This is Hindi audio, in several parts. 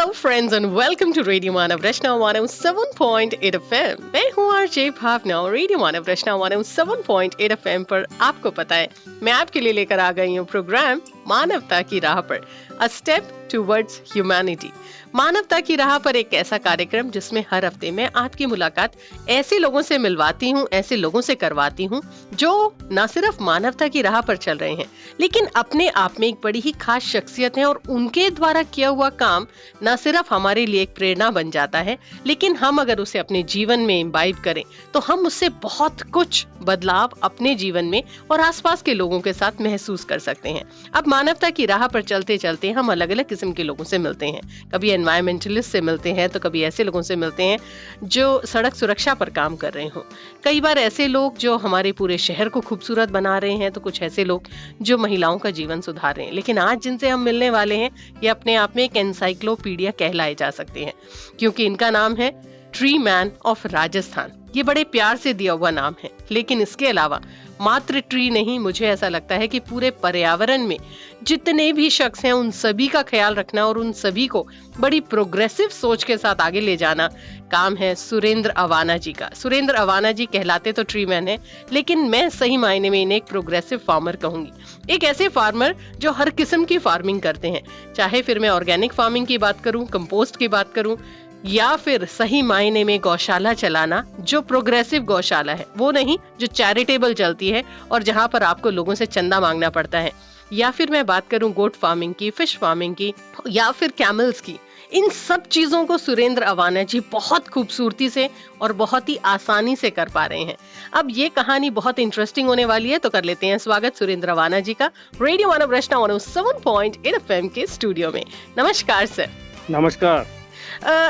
Hello friends and welcome to radio Manav Rachna 107.8 FM. मैं हूँ आरजे भावना और रेडियो मानव रचना 107.8 एफएम पर आपको पता है मैं आपके लिए लेकर आ गई हूँ प्रोग्राम मानवता की राह पर, अ स्टेप टुवर्ड्स ह्यूमैनिटी। मानवता की राह पर एक ऐसा कार्यक्रम जिसमें हर हफ्ते मैं आपकी मुलाकात ऐसे लोगों से मिलवाती हूँ, ऐसे लोगों से करवाती हूँ जो न सिर्फ मानवता की राह पर चल रहे हैं लेकिन अपने आप में एक बड़ी ही खास शख्सियत है और उनके द्वारा किया हुआ काम न सिर्फ हमारे लिए एक प्रेरणा बन जाता है लेकिन हम अगर उसे अपने जीवन में इम्बाइब करें तो हम उससे बहुत कुछ बदलाव अपने जीवन में और आसपास के लोगों के साथ महसूस कर सकते हैं। अब मानवता की राह पर चलते चलते हम अलग अलग किस्म के लोगों से मिलते हैं, कभी एनवायरमेंटलिस्ट से मिलते हैं तो कभी ऐसे लोगों से मिलते हैं जो सड़क सुरक्षा पर काम कर रहे हों, कई बार ऐसे लोग जो हमारे पूरे शहर को खूबसूरत बना रहे हैं, तो कुछ ऐसे लोग जो महिलाओं का जीवन सुधार रहे हैं। लेकिन आज जिनसे हम मिलने वाले हैं ये अपने आप में एक एनसाइक्लोपीडिया कहलाए जा सकते हैं क्योंकि इनका नाम है ट्री मैन ऑफ राजस्थान। ये बड़े प्यार से दिया हुआ नाम है लेकिन इसके अलावा मात्र ट्री नहीं, मुझे ऐसा लगता है कि पूरे पर्यावरण में जितने भी शख्स हैं उन सभी का ख्याल रखना और उन सभी को बड़ी प्रोग्रेसिव सोच के साथ आगे ले जाना काम है सुरेंद्र अवाना जी का। सुरेंद्र अवाना जी कहलाते तो ट्री मैन है लेकिन मैं सही मायने में इन्हें एक प्रोग्रेसिव फार्मर कहूंगी। एक ऐसे फार्मर जो हर किस्म की फार्मिंग करते हैं, चाहे फिर मैं ऑर्गेनिक फार्मिंग की बात करूं, कंपोस्ट की बात करूं या फिर सही मायने में गौशाला चलाना, जो प्रोग्रेसिव गौशाला है वो नहीं जो चैरिटेबल चलती है और जहां पर आपको लोगों से चंदा मांगना पड़ता है, या फिर मैं बात करूं गोट फार्मिंग की, फिश फार्मिंग की या फिर कैमल्स की। इन सब चीजों को सुरेंद्र अवाना जी बहुत खूबसूरती से और बहुत ही आसानी से कर पा रहे हैं। अब ये कहानी बहुत इंटरेस्टिंग होने वाली है तो कर लेते हैं स्वागत सुरेंद्र अवाना जी का रेडियो मानव रचना 107.8 एफएम के स्टूडियो में। नमस्कार सर। नमस्कार।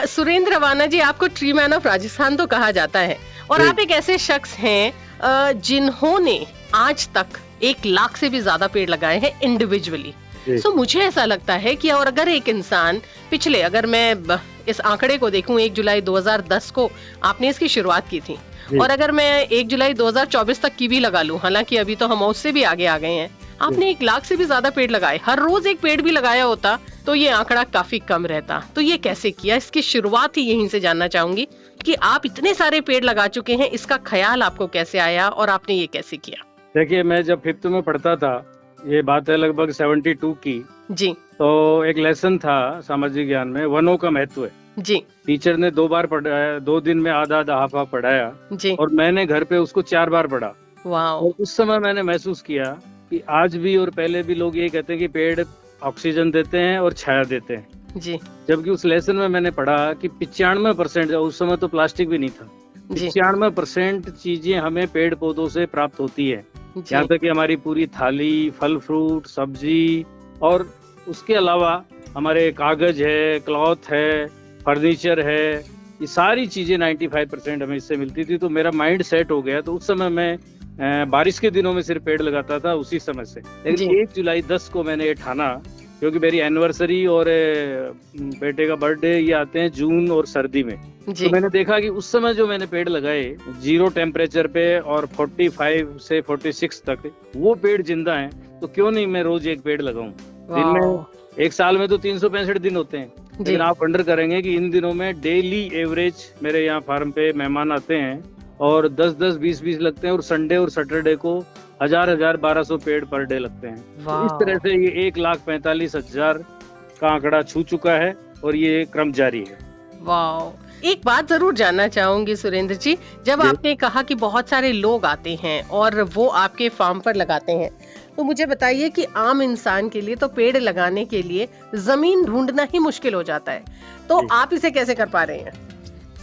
सुरेंद्र अवाना जी, आपको ट्री मैन ऑफ राजस्थान तो कहा जाता है और आप एक ऐसे शख्स हैं जिन्होंने आज तक 1 लाख से भी ज्यादा पेड़ लगाए हैं इंडिविजुअली। सो मुझे ऐसा लगता है कि और अगर एक इंसान पिछले, अगर मैं इस आंकड़े को देखूं 1 जुलाई 2010 को आपने इसकी शुरुआत की थी और अगर मैं 1 जुलाई 2024 तक की भी लगा लूं, हालांकि अभी तो हम उससे भी आगे आ गए हैं, आपने 1 लाख से भी ज्यादा पेड़ लगाए। हर रोज एक पेड़ भी लगाया होता तो ये आंकड़ा काफी कम रहता। तो ये कैसे किया, इसकी शुरुआत ही यहीं से जानना चाहूंगी कि आप इतने सारे पेड़ लगा चुके हैं, इसका ख्याल आपको कैसे आया और आपने ये कैसे किया? देखिए, मैं जब 5th में पढ़ता था, ये बात है लगभग 72 की जी, तो एक लेसन था सामाजिक ज्ञान में, वनों का महत्व है जी। टीचर ने 2 बार पढ़ाया, 2 दिन में आधा हाफ पढ़ाया जी। और मैंने घर पे उसको 4 बार पढ़ा। वाओ। और उस समय मैंने महसूस किया कि आज भी और पहले भी लोग ये कहते हैं कि पेड़ ऑक्सीजन देते हैं और छाया देते हैं जी, जबकि उस लेसन में मैंने पढ़ा कि 95%, उस समय तो प्लास्टिक भी नहीं था, 95% चीजें हमें पेड़ पौधों से प्राप्त होती है। यहाँ तक कि हमारी पूरी थाली, फल फ्रूट, सब्जी और उसके अलावा हमारे कागज है, क्लॉथ है, फर्नीचर है, ये सारी चीजें 95% हमें इससे मिलती थी। तो मेरा माइंड सेट हो गया। तो उस समय मैं बारिश के दिनों में सिर्फ पेड़ लगाता था उसी समय से। लेकिन 1 जुलाई 10 को मैंने ये ठाना, क्योंकि मेरी एनिवर्सरी और बेटे का बर्थडे ये आते हैं जून और सर्दी में, तो मैंने देखा कि उस समय जो मैंने पेड़ लगाए 0 टेम्परेचर पे और 45 से 46 तक वो पेड़ जिंदा हैं, तो क्यों नहीं मैं रोज एक पेड़ लगाऊं। दिन में, एक साल में तो 365 दिन होते हैं, लेकिन आप वंडर करेंगे कि इन दिनों में डेली एवरेज मेरे यहाँ फार्म पे मेहमान आते हैं और 10-10, 20-20 लगते हैं और संडे और सैटरडे को 1000-1000, 1200 पेड़ पर डे लगते हैं। तो इस तरह से ये 1,45,000 का आंकड़ा छू चुका है और ये क्रम जारी है। वाह। एक बात जरूर जानना चाहूंगी सुरेंद्र जी, जब आपने कहा कि बहुत सारे लोग आते हैं और वो आपके फार्म पर लगाते हैं, तो मुझे बताइए कि आम इंसान के लिए तो पेड़ लगाने के लिए जमीन ढूंढना ही मुश्किल हो जाता है, तो आप इसे कैसे कर पा रहे हैं?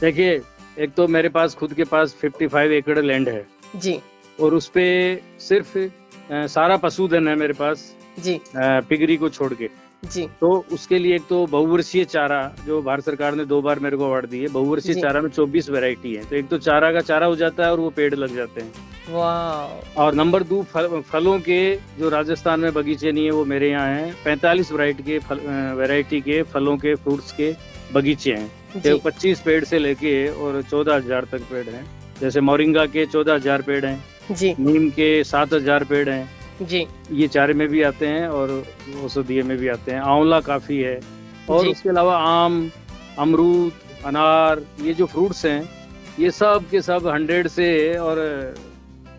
देखिए, एक तो मेरे पास खुद के पास 55 एकड़ लैंड है जी, और उसपे सिर्फ सारा पशुधन है मेरे पास जी, पिगरी को छोड़ के जी। तो उसके लिए एक तो बहुवर्षीय चारा, जो भारत सरकार ने 2 बार मेरे को अवार्ड दी है, बहुवर्षीय चारा में 24 वैरायटी है। तो एक तो चारा का चारा हो जाता है और वो पेड़ लग जाते हैं। वाह। और नंबर 2, फलों के जो राजस्थान में बगीचे नहीं है वो मेरे यहाँ हैं। 45 वैरायटी के फलों के, फ्रूट्स के बगीचे हैं। 25 पेड़ से लेके और 14,000 तक पेड़ हैं। जैसे मोरिंगा के 14,000 पेड़ हैं जी, नीम के 7,000 पेड़ हैं जी, ये चारे में भी आते हैं और औषधीय में भी आते हैं। आंवला काफी है, और जी। उसके अलावा आम, अमरूद, अनार, ये जो फ्रूट्स हैं, ये सब के सब 100 से और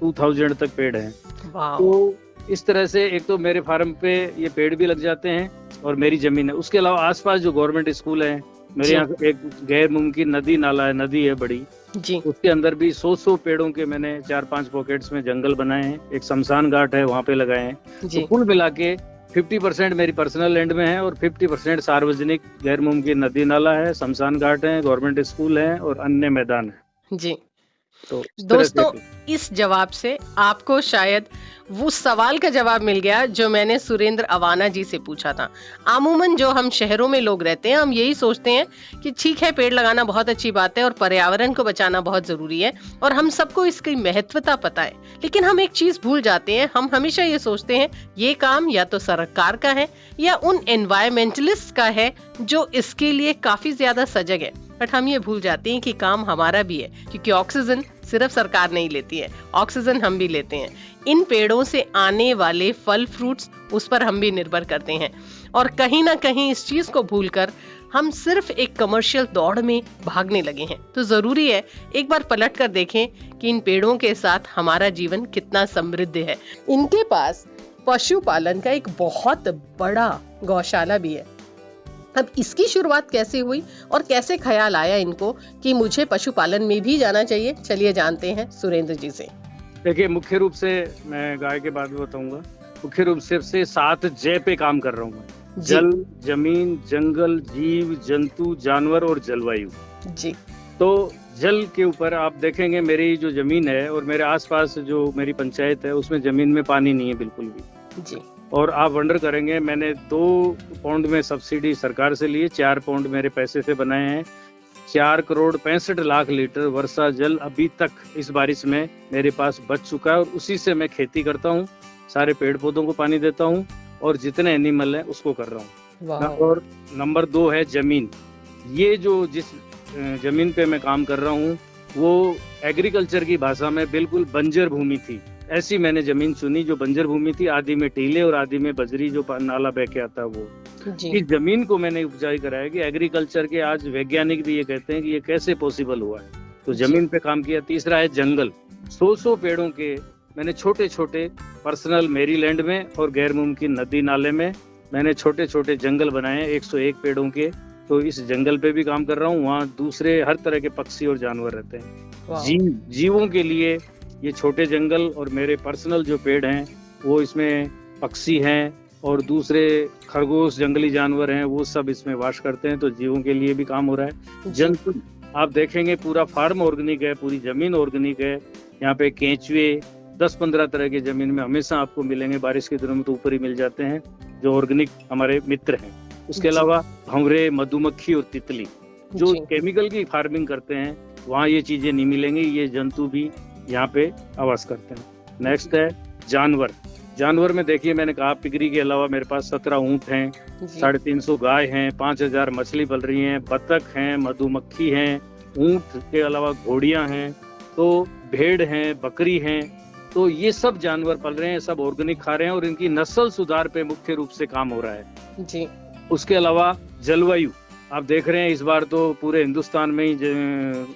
2000 तक पेड़ हैं। वाह। तो इस तरह से एक तो मेरे फार्म पे ये पेड़ भी लग जाते हैं और मेरी जमीन है। उसके अलावा आसपास जो गवर्नमेंट स्कूल है, मेरे जी। यहाँ एक गैर मुमकिन नदी नाला है, नदी है बड़ी, जी। उसके अंदर भी 100 पेड़ों के मैंने 4-5 पॉकेट्स में जंगल बनाए हैं। एक शमशान घाट है, वहां पे लगाए हैं। तो जी। कुल मिला के 50% मेरी पर्सनल लैंड में है और 50% सार्वजनिक गैर मुमकिन नदी नाला है, शमशान घाट है, गवर्नमेंट स्कूल है और अन्य मैदान है। जी। तो इस तरह से दोस्तों, इस जवाब से आपको शायद वो सवाल का जवाब मिल गया जो मैंने सुरेंद्र अवाना जी से पूछा था। अमूमन जो हम शहरों में लोग रहते हैं, हम यही सोचते हैं कि ठीक है, पेड़ लगाना बहुत अच्छी बात है और पर्यावरण को बचाना बहुत जरूरी है और हम सबको इसकी महत्वता पता है। लेकिन हम एक चीज भूल जाते हैं, हम हमेशा ये सोचते हैं ये काम या तो सरकार का है या उन एनवायरमेंटलिस्ट का है जो इसके लिए काफी ज्यादा सजग है। बट हम ये भूल जाते हैं कि काम हमारा भी है, क्योंकि ऑक्सीजन सिर्फ सरकार नहीं लेती है, ऑक्सीजन हम भी लेते हैं। इन पेड़ों से आने वाले फल फ्रूट्स, उस पर हम भी निर्भर करते हैं। और कहीं ना कहीं इस चीज को भूलकर हम सिर्फ एक कमर्शियल दौड़ में भागने लगे हैं। तो जरूरी है एक बार पलट कर देखें कि इन पेड़ों के साथ हमारा जीवन कितना समृद्ध है। इनके पास पशुपालन का एक बहुत बड़ा गौशाला भी है। अब इसकी शुरुआत कैसे हुई और कैसे ख्याल आया इनको कि मुझे पशुपालन में भी जाना चाहिए, चलिए जानते हैं सुरेंद्र जी से। देखिए, मुख्य रूप से मैं गाय के बाद में बताऊंगा। मुख्य रूप से 7 जय पे काम कर रहा हूँ। जल, जमीन, जंगल, जीव जंतु, जानवर और जलवायु जी। तो जल के ऊपर आप देखेंगे, मेरी जो जमीन है और मेरे आसपास जो मेरी पंचायत है, उसमें जमीन में पानी नहीं है बिल्कुल भी। जी। और आप वंडर करेंगे, मैंने 2 पाउंड में सब्सिडी सरकार से लिए, 4 पाउंड मेरे पैसे से बनाए हैं। 4 करोड़ 65 लाख लीटर वर्षा जल अभी तक इस बारिश में मेरे पास बच चुका है और उसी से मैं खेती करता हूँ, सारे पेड़ पौधों को पानी देता हूँ और जितने एनिमल है उसको कर रहा हूँ। और नंबर 2 है जमीन। ये जो जिस जमीन पे मैं काम कर रहा हूँ वो एग्रीकल्चर की भाषा में बिल्कुल बंजर भूमि थी। ऐसी मैंने जमीन चुनी जो बंजर भूमि थी, आदि में टीले और आदि में बजरी जो नाला बह के आता है वो। इस जमीन को मैंने उपजाई कराया कि एग्रीकल्चर के आज वैज्ञानिक भी ये कहते हैं कि ये कैसे पॉसिबल हुआ है। तो जमीन पे काम किया। तीसरा है जंगल। 100 पेड़ों के मैंने छोटे छोटे पर्सनल मेरी लैंड में और गैर मुमकिन नदी नाले में मैंने छोटे छोटे जंगल बनाए हैं 101 पेड़ों के। तो इस जंगल पे भी काम कर रहा हूँ। वहाँ दूसरे हर तरह के पक्षी और जानवर रहते हैं। जीवों के लिए ये छोटे जंगल और मेरे पर्सनल जो पेड़ हैं वो इसमें पक्षी हैं और दूसरे खरगोश, जंगली जानवर हैं, वो सब इसमें वास करते हैं। तो जीवों के लिए भी काम हो रहा है। जंतु आप देखेंगे पूरा फार्म ऑर्गेनिक है, पूरी जमीन ऑर्गेनिक है। यहाँ पे केंचुए 10-15 तरह के जमीन में हमेशा आपको मिलेंगे। बारिश के दिनों में तो ऊपर ही मिल जाते हैं, जो ऑर्गेनिक हमारे मित्र हैं। उसके अलावा भंवरे, मधुमक्खी और तितली जो केमिकल की फार्मिंग करते हैं, वहाँ ये चीजें नहीं मिलेंगी। ये जंतु भी यहाँ पे आवास करते हैं। नेक्स्ट है जानवर। जानवर में देखिए, मैंने कहा पिगरी के अलावा मेरे पास 17 ऊंट हैं, 350 गाय हैं, 5000 मछली पल रही हैं, बतख हैं, मधुमक्खी हैं, ऊंट के अलावा घोड़ियां हैं, तो भेड़ हैं, बकरी हैं। तो ये सब जानवर पल रहे हैं, सब ऑर्गेनिक खा रहे हैं और इनकी नस्ल सुधार पे मुख्य रूप से काम हो रहा है जी। उसके अलावा जलवायु आप देख रहे हैं, इस बार तो पूरे हिंदुस्तान में ही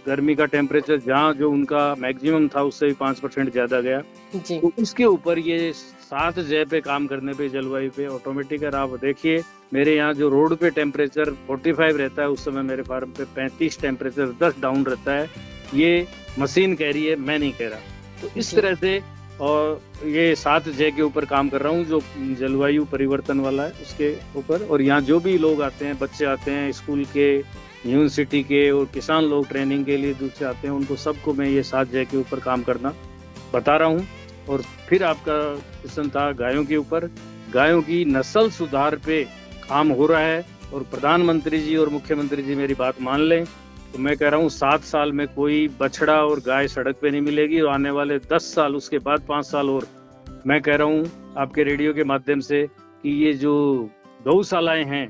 गर्मी का टेम्परेचर जहाँ जो उनका मैक्सिमम था उससे भी 5% ज्यादा गया जी। तो उसके ऊपर ये 7 जय पे काम करने पे, जलवायु पे ऑटोमेटिक है। आप देखिए मेरे यहाँ जो रोड पे टेम्परेचर 45 रहता है, उस समय मेरे फार्म पे 35 टेम्परेचर 10 डाउन रहता है। ये मशीन कह रही है, मैं नहीं कह रहा। तो इस तरह से और ये 7 जय के ऊपर काम कर रहा हूँ जो जलवायु परिवर्तन वाला है उसके ऊपर। और यहाँ जो भी लोग आते हैं, बच्चे आते हैं स्कूल के, यूनिवर्सिटी के और किसान लोग ट्रेनिंग के लिए दूर से आते हैं, उनको सबको मैं ये 7 जय के ऊपर काम करना बता रहा हूँ। और फिर आपका क्वेश्चन था गायों के ऊपर। गायों की नस्ल सुधार पे काम हो रहा है और प्रधानमंत्री जी और मुख्यमंत्री जी मेरी बात मान लें तो मैं कह रहा हूँ 7 साल में कोई बछड़ा और गाय सड़क पे नहीं मिलेगी। और आने वाले 10 साल, उसके बाद 5 साल और मैं कह रहा हूँ आपके रेडियो के माध्यम से कि ये जो गौशालाएं हैं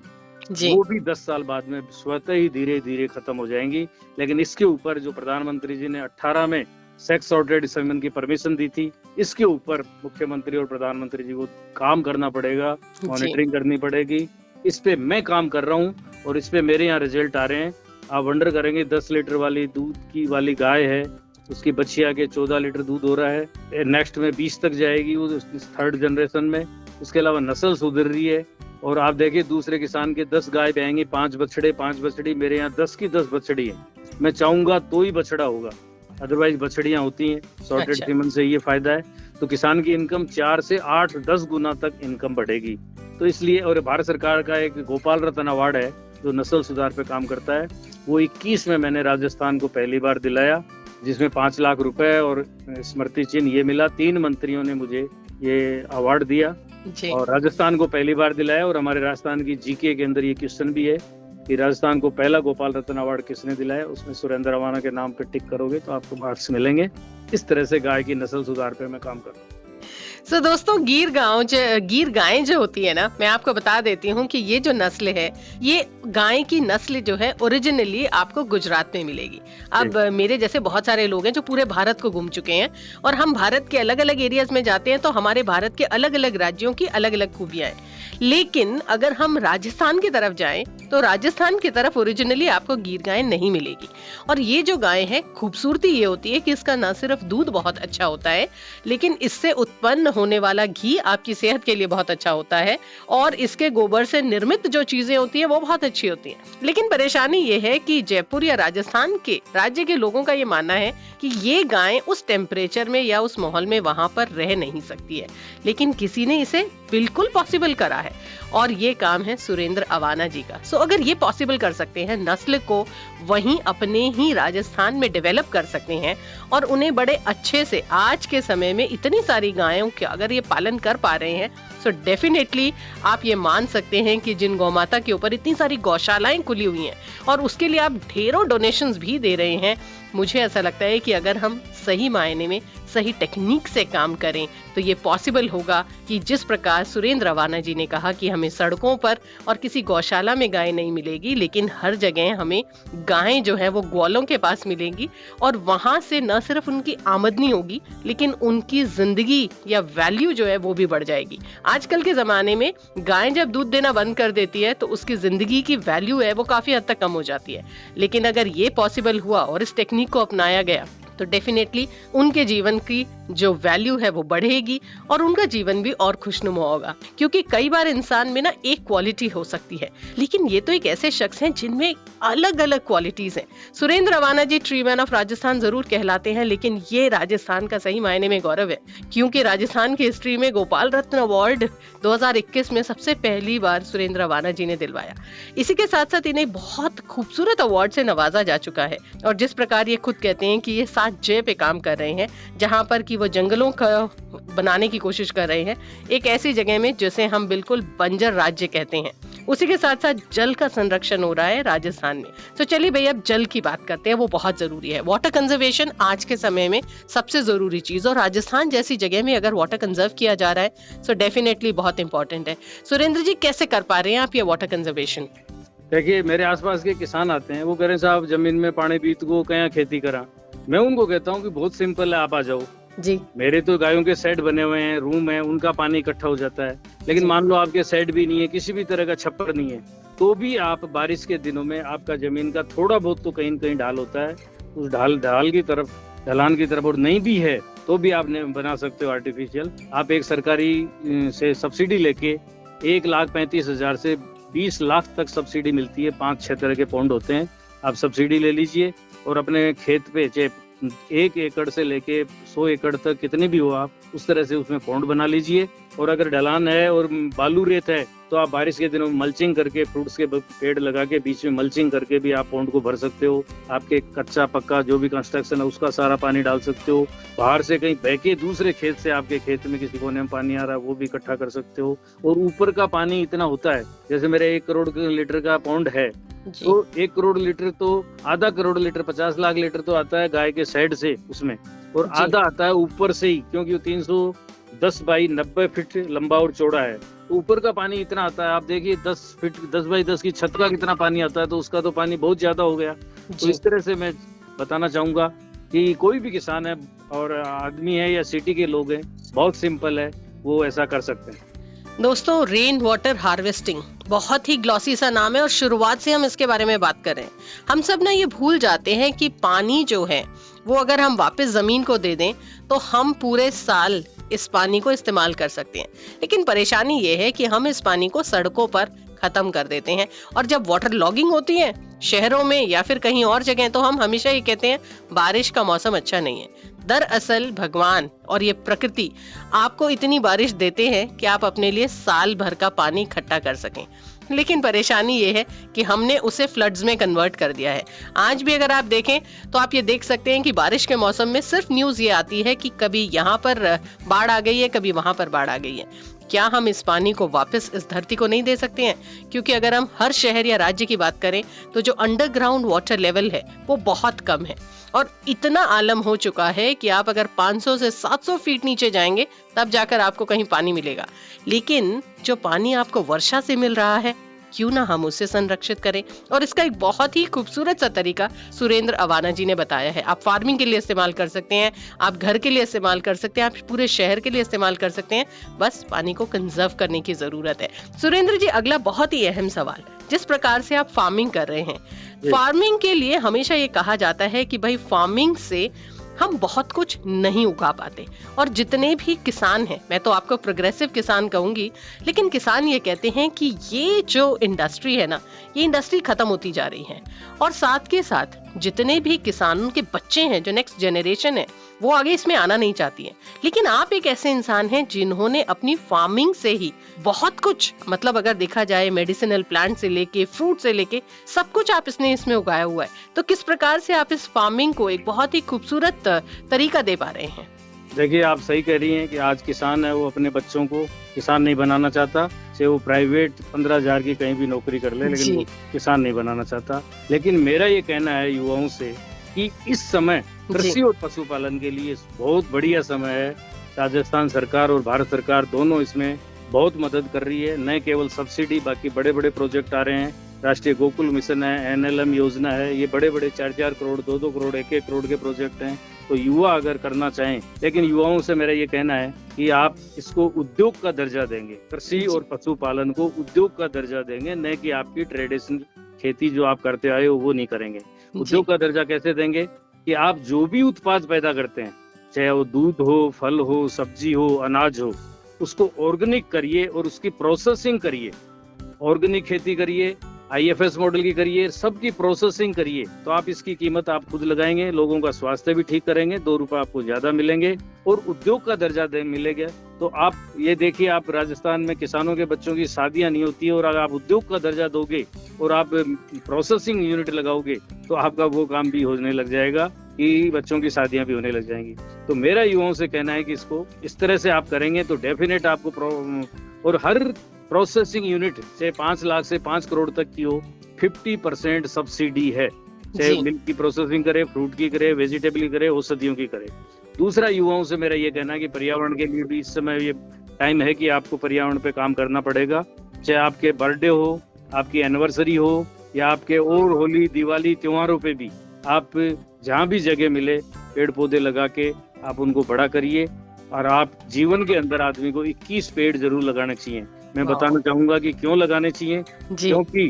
वो भी 10 साल बाद में स्वतः ही धीरे धीरे खत्म हो जाएंगी। लेकिन इसके ऊपर जो प्रधानमंत्री जी ने 18 में सेक्स ऑर्डर्ड सेमेन की परमिशन दी थी, इसके ऊपर मुख्यमंत्री और प्रधानमंत्री जी को काम करना पड़ेगा, मॉनिटरिंग करनी पड़ेगी इस पे मैं काम कर रहा हूँ और इस पे मेरे यहाँ रिजल्ट आ रहे हैं। आप वंडर करेंगे, 10 लीटर वाली दूध की वाली गाय है, उसकी बछिया के 14 लीटर दूध हो रहा है, नेक्स्ट में 20 तक जाएगी वो 3rd जनरेशन में। उसके अलावा नस्ल सुधर रही है। और आप देखिए दूसरे किसान के 10 गाय बहेंगी, 5 बछड़ी, मेरे यहाँ 10 की 10 बछड़ी है। मैं चाहूंगा तो ही बछड़ा होगा, अदरवाइज बछड़ियां होती हैं। सॉर्टेड सीमन से ये फायदा है। तो किसान की इनकम 4 से 8-10 गुना तक इनकम बढ़ेगी। तो इसलिए, और भारत सरकार का एक गोपाल रत्न अवार्ड है जो नस्ल सुधार पे काम करता है, वो 21 में मैंने राजस्थान को पहली बार दिलाया, जिसमें 5 लाख रुपए और स्मृति चिन्ह ये मिला। 3 मंत्रियों ने मुझे ये अवार्ड दिया और राजस्थान को पहली बार दिलाया। और हमारे राजस्थान की जीके के अंदर ये क्वेश्चन भी है कि राजस्थान को पहला गोपाल रत्न अवार्ड किसने दिलाया। उसमें सुरेंद्र रवाना के नाम पे टिक करोगे तो आपको मार्क्स मिलेंगे। इस तरह से गाय की नस्ल सुधार पे मैं काम कर रहा हूँ। सो दोस्तों, गिर गायें जो होती है ना, मैं आपको बता देती हूँ कि ये जो नस्ल है, ये गाय की नस्ल जो है ओरिजिनली आपको गुजरात में मिलेगी। अब मेरे जैसे बहुत सारे लोग हैं जो पूरे भारत को घूम चुके हैं और हम भारत के अलग अलग एरियाज में जाते हैं तो हमारे भारत के अलग अलग राज्यों की अलग अलग खूबियां हैं। लेकिन अगर हम राजस्थान की तरफ जाएं तो राजस्थान की तरफ ओरिजिनली आपको गिर गाय नहीं मिलेगी। और ये जो गाय है, खूबसूरती ये होती है कि इसका न सिर्फ दूध बहुत अच्छा होता है, लेकिन इससे उत्पन्न होने वाला घी आपकी सेहत के लिए बहुत अच्छा होता है और इसके गोबर से निर्मित जो चीजें होती हैं वो बहुत अच्छी होती हैं। लेकिन परेशानी ये है कि जयपुर या राजस्थान के राज्य के लोगों का ये मानना है कि ये गाय उस टेम्परेचर में या उस माहौल में वहां पर रह नहीं सकती है। लेकिन किसी ने इसे बिल्कुल पॉसिबल करा है और ये काम है सुरेंद्र अवाना जी का। सो अगर ये पॉसिबल कर सकते हैं, नस्ल को वहीं अपने ही राजस्थान में डेवलप कर सकते हैं और उन्हें बड़े अच्छे से, आज के समय में इतनी सारी गायों के अगर ये पालन कर पा रहे हैं, सो डेफिनेटली आप ये मान सकते हैं कि जिन गौमाता के ऊपर इतनी सारी गौशालाएं खुली हुई हैं और उसके लिए आप ढेरों डोनेशंस भी दे रहे हैं, मुझे ऐसा लगता है कि अगर हम सही मायने में सही टेक्निक से काम करें तो ये पॉसिबल होगा कि जिस प्रकार सुरेंद्र रवाना जी ने कहा कि हमें सड़कों पर और किसी गौशाला में गाय नहीं मिलेगी, लेकिन हर जगह हमें गायें जो है वो ग्वालों के पास मिलेंगी और वहां से न सिर्फ उनकी आमदनी होगी लेकिन उनकी जिंदगी या वैल्यू जो है वो भी बढ़ जाएगी। आजकल के जमाने में गाय जब दूध देना बंद कर देती है तो उसकी जिंदगी की वैल्यू है वो काफी हद तक कम हो जाती है। लेकिन अगर ये पॉसिबल हुआ और इस टेक्निक को अपनाया गया तो डेफिनेटली उनके जीवन की जो वैल्यू है वो बढ़ेगी और उनका जीवन भी और खुशनुमा होगा। क्योंकि कई बार इंसान में ना एक क्वालिटी हो सकती है, लेकिन ये तो एक ऐसे शख्स हैं जिनमें अलग अलग क्वालिटीज हैं। सुरेंद्र रवाना G tree man of Rajasthan जरूर कहलाते हैं, लेकिन ये राजस्थान का सही मायने में गौरव है, क्योंकि राजस्थान की हिस्ट्री में गोपाल रत्न अवार्ड 2021 में सबसे पहली बार सुरेंद्र रवाना जी ने दिलवाया। इसी के साथ साथ इन्हें बहुत खूबसूरत अवार्ड से नवाजा जा चुका है और जिस प्रकार ये खुद कहते हैं कि ये 7 जय पे काम कर रहे हैं, जहां पर कि वो जंगलों का बनाने की कोशिश कर रहे हैं एक ऐसी जगह में जिसे हम बिल्कुल बंजर राज्य कहते हैं। उसी के साथ साथ जल का संरक्षण हो रहा है राजस्थान में। तो चलिए भैया, अब जल की बात करते हैं, वो बहुत जरूरी है। वाटर कंजर्वेशन आज के समय में सबसे जरूरी चीज, और राजस्थान जैसी जगह में अगर वाटर कंजर्व किया जा रहा है तो डेफिनेटली बहुत इंपॉर्टेंट है। सुरेंद्र जी, कैसे कर पा रहे हैं आप ये वाटर कंजर्वेशन? देखिए, मेरे आसपास के किसान आते हैं, वो कह रहे हैं साहब जमीन में पानी बीत को क्या खेती करा। मैं उनको कहता हूँ कि बहुत सिंपल है, आप आ जाओ जी। मेरे तो गायों के सेट बने हुए हैं, रूम है, उनका पानी इकट्ठा हो जाता है। लेकिन मान लो आपके सेट भी नहीं है, किसी भी तरह का छप्पर नहीं है, तो भी आप बारिश के दिनों में आपका जमीन का थोड़ा बहुत तो कहीं न कहीं ढाल होता है, उस ढाल की तरफ, ढलान की तरफ, और नहीं भी है तो भी आपने बना सकते हो आर्टिफिशियल। आप एक सरकारी से सब्सिडी लेके 1,35,000 से 20 लाख तक सब्सिडी मिलती है। 5-6 तरह के पौंड होते हैं, आप सब्सिडी ले लीजिए और अपने खेत पे, चाहे 1 एकड़ से लेके 100 एकड़ तक कितने भी हो, आप उस तरह से उसमें पौंड बना लीजिए। और अगर ढलान है और बालू रेत है तो आप बारिश के दिनों में मल्चिंग करके, फ्रूट्स के पेड़ लगा के बीच में मल्चिंग करके भी आप पौंड को भर सकते हो। आपके कच्चा पक्का जो भी कंस्ट्रक्शन है उसका सारा पानी डाल सकते हो। बाहर से कहीं बह के दूसरे खेत से आपके खेत में किसी कोने में पानी आ रहा है वो भी इकट्ठा कर सकते हो। और ऊपर का पानी इतना होता है, जैसे मेरे 1 करोड़ लीटर का पौंड है तो 1 करोड़ लीटर तो आधा करोड़ लीटर, 50 लाख लीटर तो आता है गाय के साइड से उसमें, और आधा आता है ऊपर से ही, क्योंकि वो 310 बाई 90 फीट लंबा और चौड़ा है। तो ऊपर का पानी इतना आता है, आप देखिए 10 बाई 10 की छत का कितना पानी आता है, तो उसका तो पानी बहुत ज्यादा हो गया। तो इस तरह से मैं बताना चाहूंगा कि कोई भी किसान है और आदमी है या सिटी के लोग हैं, बहुत सिंपल है, वो ऐसा कर सकते हैं। दोस्तों, रेन वाटर हार्वेस्टिंग बहुत ही ग्लॉसी सा नाम है और शुरुआत से हम इसके बारे में बात कर रहे हैं। हम सब ना ये भूल जाते हैं कि पानी जो है वो अगर हम वापस जमीन को दे दें तो हम पूरे साल इस पानी को इस्तेमाल कर सकते हैं। लेकिन परेशानी ये है कि हम इस पानी को सड़कों पर खत्म कर देते हैं और जब वाटर लॉगिंग होती है शहरों में या फिर कहीं और जगह तो हम हमेशा ये कहते हैं बारिश का मौसम अच्छा नहीं है। दरअसल भगवान और ये प्रकृति आपको इतनी बारिश देते हैं कि आप अपने लिए साल भर का पानी इकट्ठा कर सकें। लेकिन परेशानी ये है कि हमने उसे फ्लड्स में कन्वर्ट कर दिया है। आज भी अगर आप देखें तो आप ये देख सकते हैं कि बारिश के मौसम में सिर्फ न्यूज ये आती है कि कभी यहाँ पर बाढ़ आ गई है, कभी वहां पर बाढ़ आ गई है। क्या हम इस पानी को वापस इस धरती को नहीं दे सकते हैं? क्योंकि अगर हम हर शहर या राज्य की बात करें तो जो अंडरग्राउंड वाटर लेवल है वो बहुत कम है और इतना आलम हो चुका है कि आप अगर 500 से 700 फीट नीचे जाएंगे तब जाकर आपको कहीं पानी मिलेगा। लेकिन जो पानी आपको वर्षा से मिल रहा है क्यों ना हम उसे संरक्षित करें। और इसका एक बहुत ही खूबसूरत सा तरीका सुरेंद्र अवाना जी ने बताया है। आप फार्मिंग के लिए इस्तेमाल कर सकते हैं, आप घर के लिए इस्तेमाल कर सकते हैं, आप पूरे शहर के लिए इस्तेमाल कर सकते हैं। बस पानी को कंजर्व करने की जरूरत है। सुरेंद्र जी, अगला बहुत ही अहम सवाल, जिस प्रकार से आप फार्मिंग कर रहे हैं, फार्मिंग के लिए हमेशा ये कहा जाता है कि भाई फार्मिंग से हम बहुत कुछ नहीं उगा पाते और जितने भी किसान हैं, मैं तो आपको प्रोग्रेसिव किसान कहूंगी, लेकिन किसान ये कहते हैं कि ये जो इंडस्ट्री है ना, ये इंडस्ट्री खत्म होती जा रही है और साथ के साथ जितने भी किसानों के बच्चे हैं, जो नेक्स्ट जनरेशन है, वो आगे इसमें आना नहीं चाहती है। लेकिन आप एक ऐसे इंसान हैं जिन्होंने अपनी फार्मिंग से ही बहुत कुछ, मतलब अगर देखा जाए मेडिसिनल प्लांट से लेके फ्रूट से लेके सब कुछ आप इसमें उगाया हुआ है। तो किस प्रकार से आप इस फार्मिंग को एक बहुत ही खूबसूरत तरीका दे पा रहे हैं? देखिए, आप सही कह रही हैं कि आज किसान है वो अपने बच्चों को किसान नहीं बनाना चाहता, चाहे वो प्राइवेट 15,000 की कहीं भी नौकरी कर ले, लेकिन वो किसान नहीं बनाना चाहता। लेकिन मेरा ये कहना है युवाओं से कि इस समय कृषि और पशुपालन के लिए बहुत बढ़िया समय है। राजस्थान सरकार और भारत सरकार दोनों इसमें बहुत मदद कर रही है। न केवल सब्सिडी, बाकी बड़े बड़े प्रोजेक्ट आ रहे हैं। राष्ट्रीय गोकुल मिशन है, NLM योजना है, ये बड़े बड़े 4-4 करोड़, 2-2 करोड़, 1-1 करोड़ के प्रोजेक्ट हैं। तो युवा अगर करना चाहें, लेकिन युवाओं से मेरा ये कहना है कि आप इसको उद्योग का दर्जा देंगे, कृषि और पशुपालन को उद्योग का दर्जा देंगे, न कि आपकी ट्रेडिशनल खेती जो आप करते आए हो वो नहीं करेंगे। उद्योग का दर्जा कैसे देंगे कि आप जो भी उत्पाद पैदा करते हैं, चाहे वो दूध हो, फल हो, सब्जी हो, अनाज हो, उसको ऑर्गेनिक करिए और उसकी प्रोसेसिंग करिए। ऑर्गेनिक खेती करिए, IFS मॉडल की करिए, सबकी प्रोसेसिंग करिए, तो आप इसकी कीमत आप खुद लगाएंगे, लोगों का स्वास्थ्य भी ठीक करेंगे, 2 रुपए आपको ज्यादा मिलेंगे और उद्योग का दर्जा मिलेगा। तो आप ये देखिए, आप राजस्थान में किसानों के बच्चों की शादियां नहीं होती है और अगर आप उद्योग का दर्जा दोगे और आप प्रोसेसिंग यूनिट लगाओगे तो आपका वो काम भी होने लग जाएगा कि बच्चों की शादियां भी होने लग जाएंगी। तो मेरा युवाओं से कहना है कि इसको इस तरह से आप करेंगे तो डेफिनेट आपको, और हर प्रोसेसिंग यूनिट चाहे 5 लाख से 5 करोड़ तक की हो, 50% सब्सिडी है। चाहे मिल्क की प्रोसेसिंग करे, फ्रूट की करे, वेजिटेबल की करे, औषधियों की करे। दूसरा, युवाओं से मेरा ये कहना है कि पर्यावरण के लिए भी इस समय ये टाइम है कि आपको पर्यावरण पे काम करना पड़ेगा। चाहे आपके बर्थडे हो, आपकी एनिवर्सरी हो या आपके और होली, दिवाली, त्योहारों पे भी आप जहाँ भी जगह मिले पेड़ पौधे लगा के आप उनको बड़ा करिए। और आप जीवन के अंदर आदमी को 21 पेड़ जरूर लगाने चाहिए। मैं बताना चाहूंगा कि क्यों लगाने चाहिए, क्योंकि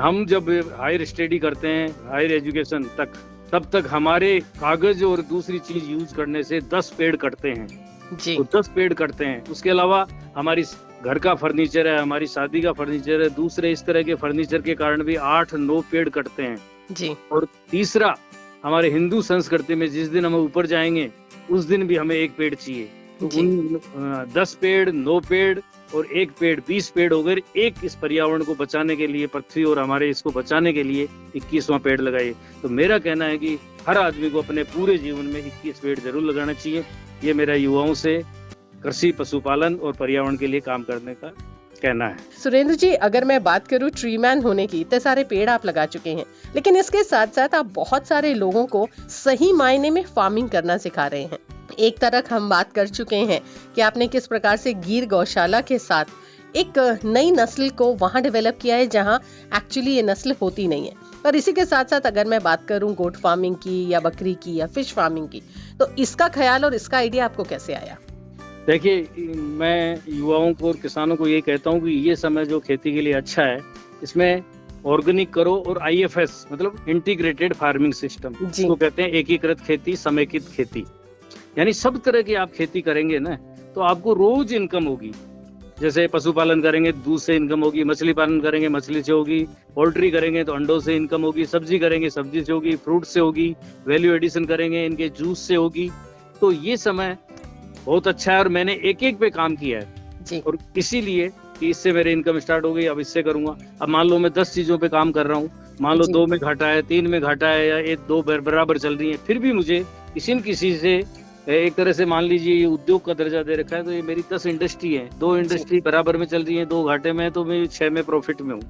हम जब हायर स्टडी करते हैं, हायर एजुकेशन तक, तब तक हमारे कागज और दूसरी चीज यूज करने से 10 पेड़ कटते हैं तो 10 पेड़ कटते हैं। उसके अलावा हमारी घर का फर्नीचर है, हमारी शादी का फर्नीचर है, दूसरे इस तरह के फर्नीचर के कारण भी 8-9 पेड़ कटते हैं। और तीसरा, हमारे हिंदू संस्कृति में जिस दिन हम ऊपर जाएंगे उस दिन भी हमें 1 पेड़ चाहिए। तो 10 पेड़, 9 पेड़ और 1 पेड़, 20 पेड़ हो गए। एक इस पर्यावरण को बचाने के लिए, पृथ्वी और हमारे इसको बचाने के लिए 21वां पेड़ लगाइए। तो मेरा कहना है कि हर आदमी को अपने पूरे जीवन में 21 पेड़ जरूर लगाना चाहिए। ये मेरा युवाओं से कृषि, पशुपालन और पर्यावरण के लिए काम करने का कहना है। सुरेंद्र जी, अगर मैं बात करूं ट्री मैन होने की, इतने सारे पेड़ आप लगा चुके हैं, लेकिन इसके साथ साथ आप बहुत सारे लोगों को सही मायने में फार्मिंग करना सिखा रहे हैं। एक तरफ हम बात कर चुके हैं कि आपने किस प्रकार से गिर गौशाला के साथ एक नई नस्ल को वहां डेवलप किया है जहां एक्चुअली ये नस्ल होती नहीं है। और इसी के साथ साथ अगर मैं बात करूं गोट फार्मिंग की या बकरी की या फिश फार्मिंग की, तो इसका ख्याल और इसका आइडिया आपको कैसे आया? देखिए, मैं युवाओं को और किसानों को ये कहता हूँ कि ये समय जो खेती के लिए अच्छा है, इसमें ऑर्गेनिक करो और आईएफएस मतलब इंटीग्रेटेड फार्मिंग सिस्टम, इसको कहते हैं एकीकृत खेती, समेकित खेती। यानी सब तरह की आप खेती करेंगे ना, तो आपको रोज इनकम होगी। जैसे पशुपालन करेंगे, दूध से इनकम होगी, मछली पालन करेंगे, मछली से होगी, पोल्ट्री करेंगे तो अंडों से इनकम होगी, सब्जी करेंगे, सब्जी से होगी, फ्रूट से होगी, वैल्यू एडिशन करेंगे, इनके जूस से होगी। तो ये समय बहुत अच्छा है और मैंने एक एक पे काम किया है जी। और इसीलिए कि इससे मेरी इनकम स्टार्ट हो गई, अब इससे करूंगा। अब मान लो मैं 10 चीजों पे काम कर रहा हूँ, मान लो 2 में घाटा है, 3 में घाटा है, या 2 बराबर चल रही है, फिर भी मुझे किसी न किसी से एक तरह से मान लीजिए ये उद्योग का दर्जा दे रखा है, तो ये मेरी 10 इंडस्ट्री है, 2 इंडस्ट्री बराबर में चल रही है, 2 घाटे में है, तो मैं 6 में प्रॉफिट में हूँ।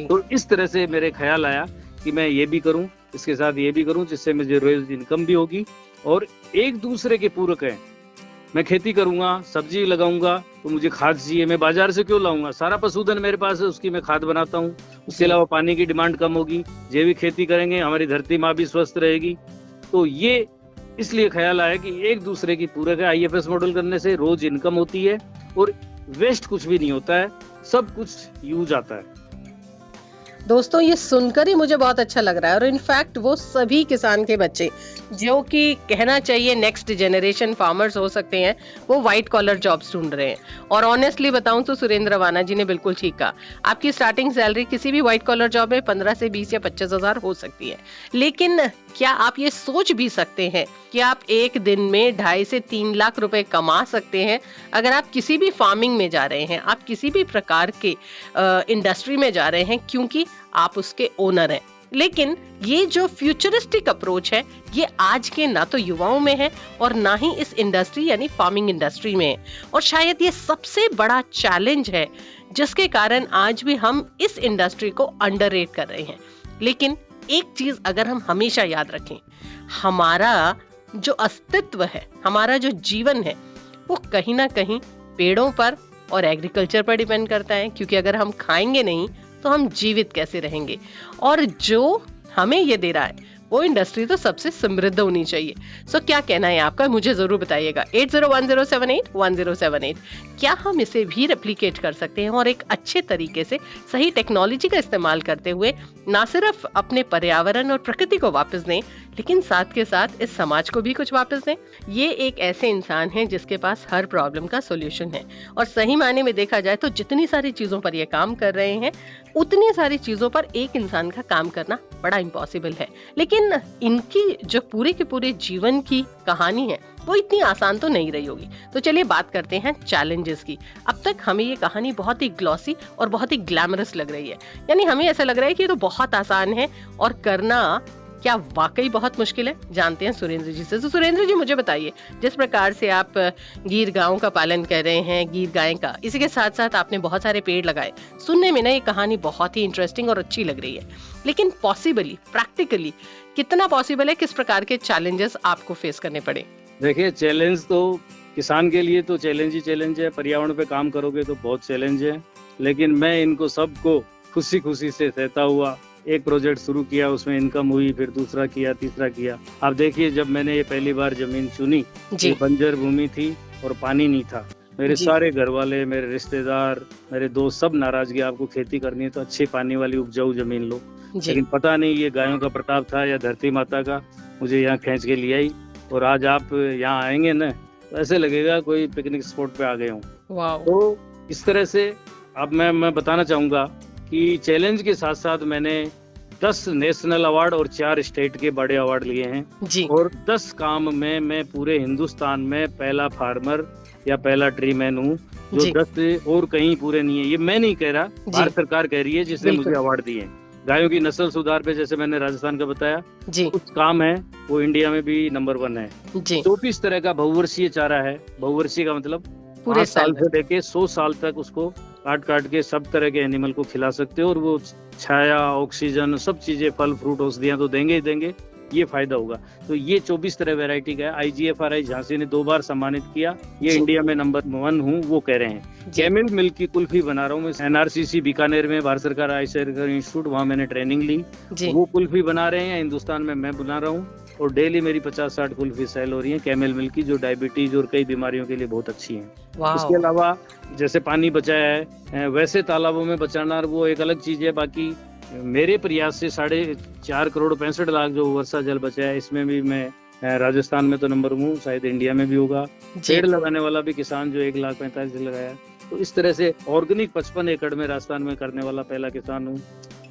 तो इस तरह से मेरे ख्याल आया कि मैं ये भी करूँ, इसके साथ ये भी करूँ, जिससे मुझे रोज इनकम भी होगी और एक दूसरे के पूरक है। मैं खेती करूंगा, सब्जी लगाऊंगा, तो मुझे खाद चाहिए, मैं बाजार से क्यों लाऊंगा? सारा पशुधन मेरे पास है, उसकी मैं खाद बनाता हूँ। उसके अलावा पानी की डिमांड कम होगी, जैविक खेती करेंगे, हमारी धरती माँ भी स्वस्थ रहेगी। तो ये इसलिए ख्याल आया कि एक दूसरे की पूरक है। आईएफएस मॉडल करने से रोज इनकम होती है और वेस्ट कुछ भी नहीं होता है, सब कुछ यूज आता है। दोस्तों, ये सुनकर ही मुझे बहुत अच्छा लग रहा है और इनफैक्ट वो सभी किसान के बच्चे जो कि कहना चाहिए नेक्स्ट जनरेशन फार्मर्स हो सकते हैं, वो व्हाइट कॉलर जॉब्स ढूंढ रहे हैं। और ऑनेस्टली बताऊं तो सुरेंद्र रवाना जी ने बिल्कुल ठीक कहा, आपकी स्टार्टिंग सैलरी किसी भी व्हाइट कॉलर जॉब में 15 से 20 या 25 हजार हो सकती है, लेकिन क्या आप ये सोच भी सकते हैं कि आप एक दिन में 2.5 से 3 लाख रुपए कमा सकते हैं अगर आप किसी भी फार्मिंग में जा रहे हैं, आप किसी भी प्रकार के इंडस्ट्री में जा रहे हैं, क्योंकि आप उसके ओनर हैं। लेकिन ये जो फ्यूचरिस्टिक अप्रोच है, ये आज के ना तो युवाओं में है और ना ही इस इंडस्ट्री यानी फार्मिंग इंडस्ट्री में है। और शायद ये सबसे बड़ा चैलेंज है जिसके कारण आज भी हम इस इंडस्ट्री को अंडररेट कर रहे हैं। लेकिन एक चीज अगर हम हमेशा याद रखें, हमारा जो अस्तित्व है, हमारा जो जीवन है, वो कहीं ना कहीं पेड़ों पर और एग्रीकल्चर पर डिपेंड करता है, क्योंकि अगर हम खाएंगे नहीं तो हम जीवित कैसे रहेंगे। और जो हमें ये दे रहा है वो इंडस्ट्री तो सबसे समृद्ध होनी चाहिए। सो क्या कहना है आपका, मुझे जरूर बताइएगा। 8010781078 क्या हम इसे भी रेप्लिकेट कर सकते हैं और एक अच्छे तरीके से सही टेक्नोलॉजी का इस्तेमाल करते हुए ना सिर्फ अपने पर्यावरण और प्रकृति को वापस दें, लेकिन साथ के साथ इस समाज को भी कुछ वापस दें। ये एक ऐसे इंसान है जिसके पास हर प्रॉब्लम का सोल्यूशन है और सही मायने में देखा जाए तो जितनी सारी चीजों पर ये काम कर रहे हैं, उतनी सारी चीजों पर एक इंसान का काम करना बड़ा इम्पॉसिबल है। लेकिन इनकी जो पूरे के पूरे जीवन की कहानी है वो इतनी आसान तो नहीं रही होगी। तो चलिए बात करते हैं चैलेंजेस की। अब तक हमें ये कहानी बहुत ही ग्लॉसी और बहुत ही ग्लैमरस लग रही है, यानी हमें ऐसा लग रहा है कि ये तो बहुत आसान है और करना क्या वाकई बहुत मुश्किल है। जानते हैं सुरेंद्र जी से। तो सुरेंद्र जी, मुझे बताइए, जिस प्रकार से आप गीर गायों का पालन कर रहे हैं, गीर गाय का, इसी के साथ साथ आपने बहुत सारे पेड़ लगाए, सुनने में ना ये कहानी बहुत ही इंटरेस्टिंग और अच्छी लग रही है, लेकिन पॉसिबली प्रैक्टिकली कितना पॉसिबल है, किस प्रकार के चैलेंजेस आपको फेस करने पड़े? देखिए, चैलेंज तो किसान के लिए तो चैलेंज ही चैलेंज है, पर्यावरण पे काम करोगे तो बहुत चैलेंज है, लेकिन मैं इनको सबको खुशी खुशी से सहता हुआ एक प्रोजेक्ट शुरू किया, उसमें इनकम हुई, फिर दूसरा किया, तीसरा किया। आप देखिए, जब मैंने ये पहली बार जमीन चुनी, ये बंजर भूमि थी और पानी नहीं था। मेरे सारे घर वाले, मेरे रिश्तेदार, मेरे दोस्त सब नाराज गए, आपको खेती करनी है तो अच्छी पानी वाली उपजाऊ जमीन लो। लेकिन पता नहीं ये गायों का प्रताप था या धरती माता का, मुझे यहाँ खींच के ले आई। और आज आप यहाँ आएंगे ना, तो ऐसे लगेगा कोई पिकनिक स्पॉट पे आ गए हूँ। तो इस तरह से अब मैं बताना चाहूंगा कि चैलेंज के साथ साथ मैंने 10 नेशनल अवार्ड और 4 स्टेट के बड़े अवार्ड लिए हैं जी। और 10 काम में मैं पूरे हिंदुस्तान में पहला फार्मर या पहला ट्री मैन हूँ, जो 10 और कहीं पूरे नहीं है। ये मैं नहीं कह रहा, भारत सरकार कह रही है, जिसने मुझे अवार्ड दिए हैं। गायों की नस्ल सुधार पे जैसे मैंने राजस्थान का बताया, कुछ काम है वो इंडिया में भी नंबर 1 है। 24 तरह का बहुवर्षीय चारा है। बहुवर्षीय का मतलब पूरे साल से लेके 100 साल तक उसको काट के सब तरह के एनिमल को खिला सकते हो और वो छाया, ऑक्सीजन, सब चीजें, फल फ्रूट, औषधियां तो देंगे ही देंगे, ये फायदा होगा। तो ये 24 तरह वैरायटी का है। IGFRI झांसी ने 2 बार सम्मानित किया, ये इंडिया में नंबर 1 हूँ, वो कह रहे हैं। कैमिल मिल्क की कुल्फी बना रहा हूँ मैं, NRCC बीकानेर में, भारत सरकार आयुष इंस्टीट्यूट, वहाँ मैंने ट्रेनिंग ली, वो कुल्फी बना रहे हैं, हिंदुस्तान में मैं बना रहा हूँ। और डेली मेरी 50-60 कुल्फी सेल हो रही है कैमल मिल्क की, जो डायबिटीज और कई बीमारियों के लिए बहुत अच्छी है। इसके अलावा जैसे पानी बचाया है, वैसे तालाबों में बचाना वो एक अलग चीज है। बाकी मेरे प्रयास से 4.5 करोड़ 65 लाख जो वर्षा जल बचा है, इसमें भी मैं राजस्थान में तो नंबर हूँ, शायद इंडिया में भी होगा। पेड़ लगाने वाला भी किसान जो 1,45,000 लगाया, तो इस तरह से ऑर्गेनिक 55 एकड़ में राजस्थान में करने वाला पहला किसान हूँ।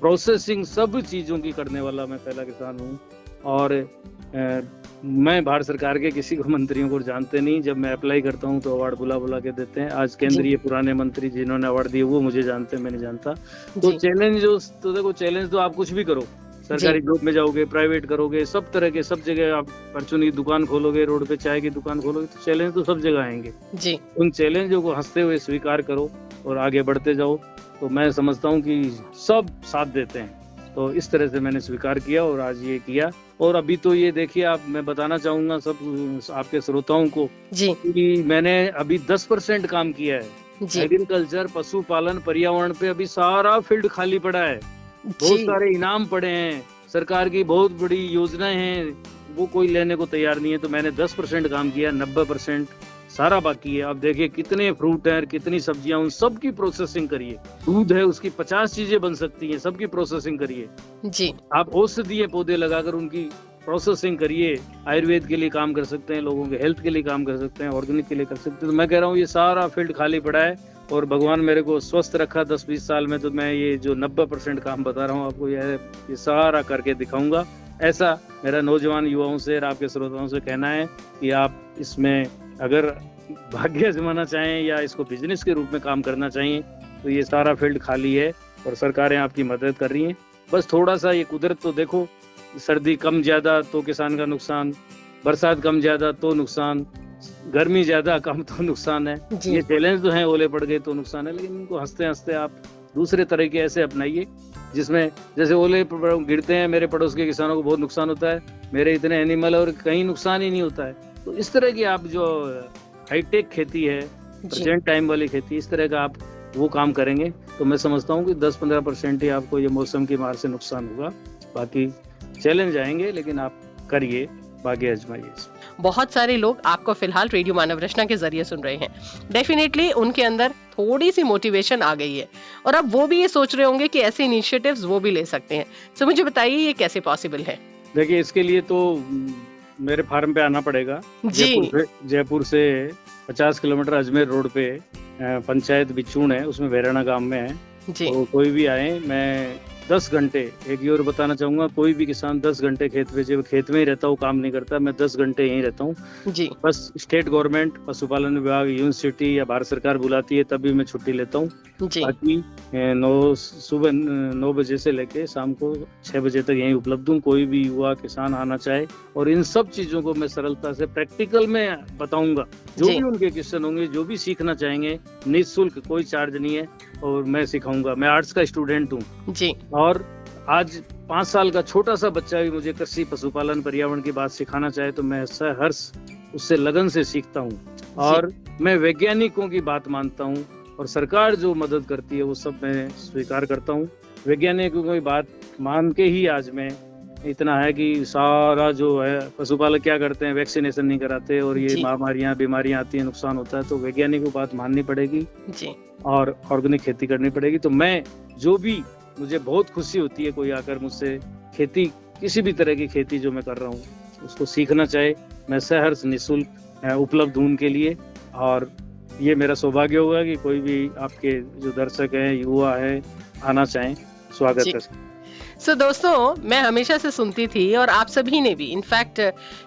प्रोसेसिंग सब चीजों की करने वाला मैं पहला किसान हूँ। और मैं भारत सरकार के किसी को मंत्रियों को जानते नहीं, जब मैं अप्लाई करता हूँ तो अवार्ड बुला के देते हैं। आज केंद्रीय पुराने मंत्री जिन्होंने अवार्ड दिए वो मुझे जानते हैं, मैं नहीं जानता। तो चैलेंज तो देखो, चैलेंज तो आप कुछ भी करो, सरकारी जॉब में जाओगे, प्राइवेट करोगे, सब तरह के, सब जगह आप परचून की दुकान खोलोगे, रोड पे चाय की दुकान खोलोगे, तो चैलेंज तो सब जगह आएंगे जी। उन चैलेंजों को हंसते हुए स्वीकार करो और आगे बढ़ते जाओ, तो मैं समझता हूँ कि सब साथ देते हैं। तो इस तरह से मैंने स्वीकार किया और आज ये किया। और अभी तो ये देखिए आप, मैं बताना चाहूंगा सब आपके श्रोताओं को जी कि मैंने अभी 10% काम किया है। एग्रीकल्चर, पशुपालन, पर्यावरण पे अभी सारा फील्ड खाली पड़ा है। बहुत सारे इनाम पड़े हैं, सरकार की बहुत बड़ी योजनाएं हैं, वो कोई लेने को तैयार नहीं है। तो मैंने 10% काम किया, 90% सारा बाकी है। अब देखिए कितने फ्रूट है, कितनी सब्जियां, उन सब की प्रोसेसिंग करिए। दूध है, उसकी 50 चीजें बन सकती हैं, सबकी प्रोसेसिंग करिए जी। आप औषधीय पौधे लगाकर उनकी प्रोसेसिंग करिए। आयुर्वेद के लिए काम कर सकते हैं, लोगों के हेल्थ के लिए काम कर सकते हैं, ऑर्गेनिक के लिए कर सकते हैं। तो मैं कह रहा हूँ ये सारा फील्ड खाली पड़ा है और भगवान मेरे को स्वस्थ रखा 10-20 साल में, तो मैं ये जो 90% काम बता रहा हूँ आपको, ये सारा करके दिखाऊंगा। ऐसा मेरा नौजवान युवाओं से और आपके श्रोताओं से कहना है कि आप इसमें अगर भाग्य आजमाना चाहें या इसको बिजनेस के रूप में काम करना चाहिए, तो ये सारा फील्ड खाली है और सरकारें आपकी मदद कर रही हैं। बस थोड़ा सा ये कुदरत तो देखो, सर्दी कम ज्यादा तो किसान का नुकसान, बरसात कम ज्यादा तो नुकसान, गर्मी ज्यादा कम तो नुकसान है। ये चैलेंज तो है, ओले पड़ गए तो नुकसान है, लेकिन इनको हंसते हंसते आप दूसरे तरीके ऐसे अपनाइए जिसमें जैसे ओले गिरते हैं, मेरे पड़ोस के किसानों को बहुत नुकसान होता है, मेरे इतने एनिमल और कहीं नुकसान ही नहीं होता है। तो इस तरह की आप जो हाईटेक खेती है, प्रेजेंट टाइम वाली खेती, इस तरह का आप वो काम करेंगे तो मैं समझता हूँ कि 10-15% ही आपको ये मौसम की मार से नुकसान होगा। बाकी चैलेंज आएंगे, लेकिन आप करिए, भाग्य आजमाइए। बहुत सारे लोग आपको फिलहाल रेडियो मानव रचना के जरिए सुन रहे हैं। डेफिनेटली उनके अंदर थोड़ी सी मोटिवेशन आ गई है और अब वो भी ये सोच रहे होंगे कि ऐसे इनिशिएटिव्स वो भी ले सकते हैं। तो मुझे बताइए ये कैसे पॉसिबल है? देखिए, इसके लिए तो मेरे फार्म पे आना पड़ेगा। जयपुर से 50 किलोमीटर अजमेर रोड पे पंचायत बिचून है, उसमें भैराना गांव में है जी। तो कोई भी आए, मैं 10 घंटे, एक ही और बताना चाहूंगा, कोई भी किसान 10 घंटे खेत में ही रहता हूँ, काम नहीं करता। मैं 10 घंटे यहीं रहता हूँ जी। बस स्टेट गवर्नमेंट, पशुपालन विभाग, यूनिवर्सिटी या भारत सरकार बुलाती है तभी मैं छुट्टी लेता हूँ। बाकी सुबह 9 बजे से लेके शाम को 6 बजे तक यहीं उपलब्ध हूँ। कोई भी युवा किसान आना चाहे, और इन सब चीजों को मैं सरलता से प्रैक्टिकल में बताऊंगा। जो भी उनके क्वेश्चन होंगे, जो भी सीखना चाहेंगे, निःशुल्क, कोई चार्ज नहीं है और मैं सिखाऊंगा। मैं आर्ट्स का स्टूडेंट हूँ जी। और आज 5 साल का छोटा सा बच्चा भी मुझे कृषि, पशुपालन, पर्यावरण की बात सिखाना चाहे तो मैं हर्ष उससे लगन से सीखता हूँ। और मैं वैज्ञानिकों की बात मानता हूँ और सरकार जो मदद करती है वो सब मैं स्वीकार करता हूँ। वैज्ञानिकों की बात मान के ही आज मैं इतना है कि सारा जो है, पशुपालक क्या करते हैं, वैक्सीनेशन नहीं कराते और ये महामारियां, बीमारियां आती हैं, नुकसान होता है। तो वैज्ञानिकों की बात माननी पड़ेगी जी। और ऑर्गेनिक खेती करनी पड़ेगी। तो मैं जो भी, मुझे बहुत खुशी होती है कोई आकर मुझसे खेती, किसी भी तरह की खेती जो मैं कर रहा हूँ उसको सीखना चाहे, मैं सहर्ष निःशुल्क उपलब्ध हूँ उनके लिए। और ये मेरा सौभाग्य होगा कि कोई भी आपके जो दर्शक हैं, युवा है, आना चाहें, स्वागत है। सो दोस्तों, मैं हमेशा से सुनती थी और आप सभी ने भी, इनफैक्ट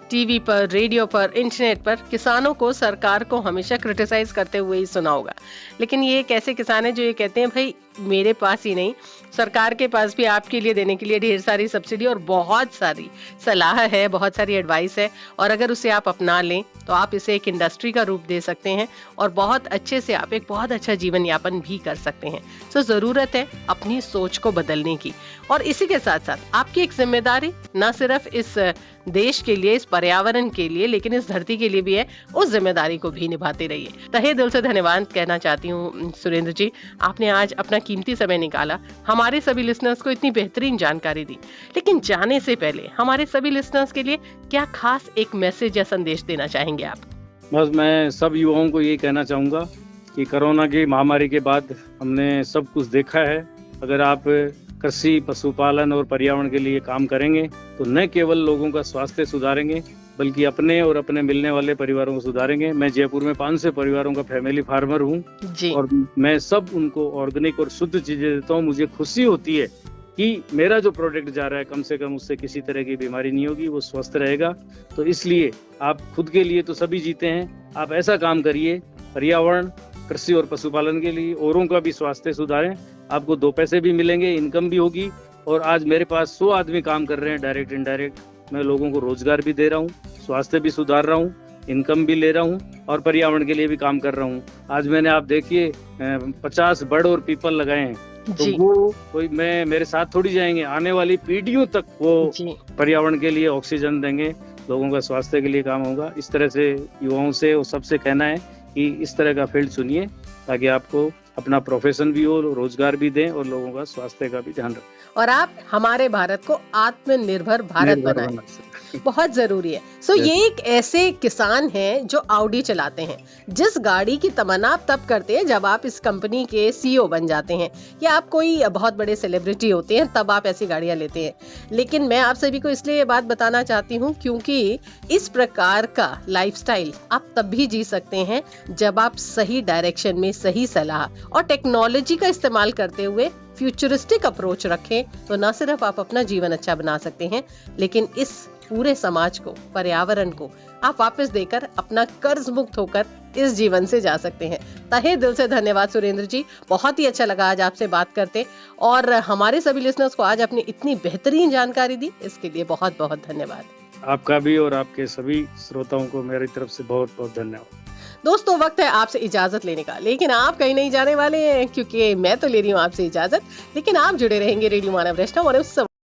टीवी पर, रेडियो पर, इंटरनेट पर किसानों को, सरकार को हमेशा क्रिटिसाइज करते हुए ही सुना होगा। लेकिन ये एक ऐसे किसान है जो ये कहते हैं, भाई मेरे पास ही नहीं, सरकार के पास भी आपके लिए देने के लिए ढेर सारी सब्सिडी और बहुत सारी सलाह है, बहुत सारी एडवाइस है। और अगर उसे आप अपना लें तो आप इसे एक इंडस्ट्री का रूप दे सकते हैं और बहुत अच्छे से आप एक बहुत अच्छा जीवन यापन भी कर सकते हैं। तो जरूरत है अपनी सोच को बदलने की। और इसी के साथ साथ आपकी एक जिम्मेदारी न सिर्फ इस देश के लिए, इस पर्यावरण के लिए, लेकिन इस धरती के लिए भी है। उस जिम्मेदारी को भी निभाते रहिए। तहे दिल से धन्यवाद कहना चाहती हूँ सुरेंद्र जी, आपने आज अपना कीमती समय निकाला, हमारे सभी लिसनर्स को इतनी बेहतरीन जानकारी दी। लेकिन जाने से पहले हमारे सभी लिसनर्स के लिए क्या खास एक मैसेज या संदेश देना चाहेंगे आप? बस मैं सब युवाओं को ये कहना चाहूँगा कि कोरोना की महामारी के बाद हमने सब कुछ देखा है। अगर आप कृषि, पशुपालन और पर्यावरण के लिए काम करेंगे तो न केवल लोगों का स्वास्थ्य सुधारेंगे बल्कि अपने और अपने मिलने वाले परिवारों को सुधारेंगे। मैं जयपुर में 500 परिवारों का फैमिली फार्मर हूँ और मैं सब उनको ऑर्गेनिक और शुद्ध चीजें देता हूँ। मुझे खुशी होती है कि मेरा जो प्रोडक्ट जा रहा है कम से कम उससे किसी तरह की बीमारी नहीं होगी, वो स्वस्थ रहेगा। तो इसलिए आप खुद के लिए तो सभी जीते हैं, आप ऐसा काम करिए पर्यावरण, कृषि और पशुपालन के लिए, औरों का भी स्वास्थ्य सुधारें। आपको 2 पैसे भी मिलेंगे, इनकम भी होगी। और आज मेरे पास 100 आदमी काम कर रहे हैं डायरेक्ट इनडायरेक्ट। मैं लोगों को रोजगार भी दे रहा हूँ, स्वास्थ्य भी सुधार रहा हूँ, इनकम भी ले रहा हूँ और पर्यावरण के लिए भी काम कर रहा हूँ। आज मैंने आप देखिए 50 बर्ड और पीपल लगाए हैं, तो वो कोई मेरे साथ थोड़ी जाएंगे, आने वाली पीढ़ियों तक वो पर्यावरण के लिए ऑक्सीजन देंगे, लोगों का स्वास्थ्य के लिए काम होगा। इस तरह से युवाओं से और सबसे कहना है कि इस तरह का फील्ड चुनिए ताकि आपको अपना प्रोफेशन भी हो, रोजगार भी दें और लोगों का स्वास्थ्य का भी ध्यान रखें और आप हमारे भारत को आत्मनिर्भर भारत बनाएं, बहुत जरूरी है। ये एक ऐसे किसान हैं जो ऑडी चलाते हैं। जिस गाड़ी की तमन्ना आप तब करते हैं जब आप इस कंपनी के सीईओ बन जाते हैं या आप कोई बहुत बड़े सेलिब्रिटी होते हैं, तब आप ऐसी गाड़ियां लेते हैं। लेकिन मैं आप सभी को इसलिए ये बात बताना चाहती हूँ क्योंकि इस प्रकार का लाइफस्टाइल आप तब भी जी सकते हैं जब आप सही डायरेक्शन में सही सलाह और टेक्नोलॉजी का इस्तेमाल करते हुए फ्यूचरिस्टिक अप्रोच रखें, तो न सिर्फ आप अपना जीवन अच्छा बना सकते हैं लेकिन इस पूरे समाज को, पर्यावरण को आप वापस देकर अपना कर्ज मुक्त होकर इस जीवन से जा सकते हैं। तहे दिल से धन्यवाद सुरेंद्र जी, बहुत ही अच्छा लगा आज आपसे बात करते और हमारे सभी लिसनर्स को आज अपनी इतनी बेहतरीन जानकारी दी, इसके लिए बहुत बहुत धन्यवाद। आपका भी और आपके सभी श्रोताओं को मेरी तरफ से बहुत बहुत धन्यवाद। दोस्तों, वक्त है आपसे इजाजत लेने का, लेकिन आप कहीं नहीं जाने वाले हैं क्योंकि मैं तो ले रही हूँ आपसे इजाजत, लेकिन आप जुड़े रहेंगे रेडियो मानव वैष्णव और